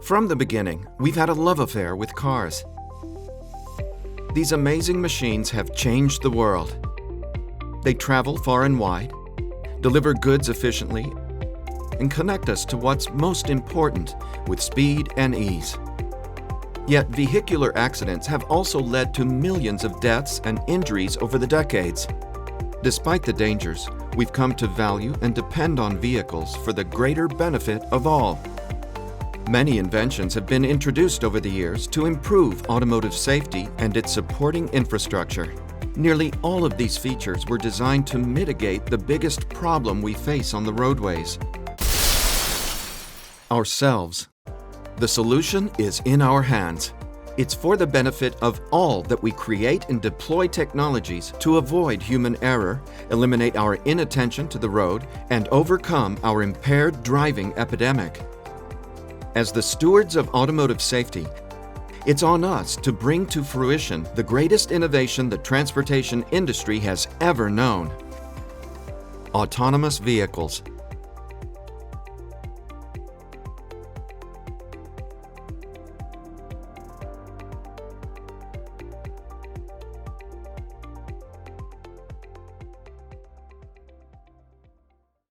From the beginning, we've had a love affair with cars. These amazing machines have changed the world. They travel far and wide, deliver goods efficiently, and connect us to what's most important with speed and ease. Yet vehicular accidents have also led to millions of deaths and injuries over the decades. Despite the dangers, we've come to value and depend on vehicles for the greater benefit of all. Many inventions have been introduced over the years to improve automotive safety and its supporting infrastructure. Nearly all of these features were designed to mitigate the biggest problem we face on the roadways: ourselves. The solution is in our hands. It's for the benefit of all that we create and deploy technologies to avoid human error, eliminate our inattention to the road, and overcome our impaired driving epidemic. As the stewards of automotive safety, it's on us to bring to fruition the greatest innovation the transportation industry has ever known: autonomous vehicles.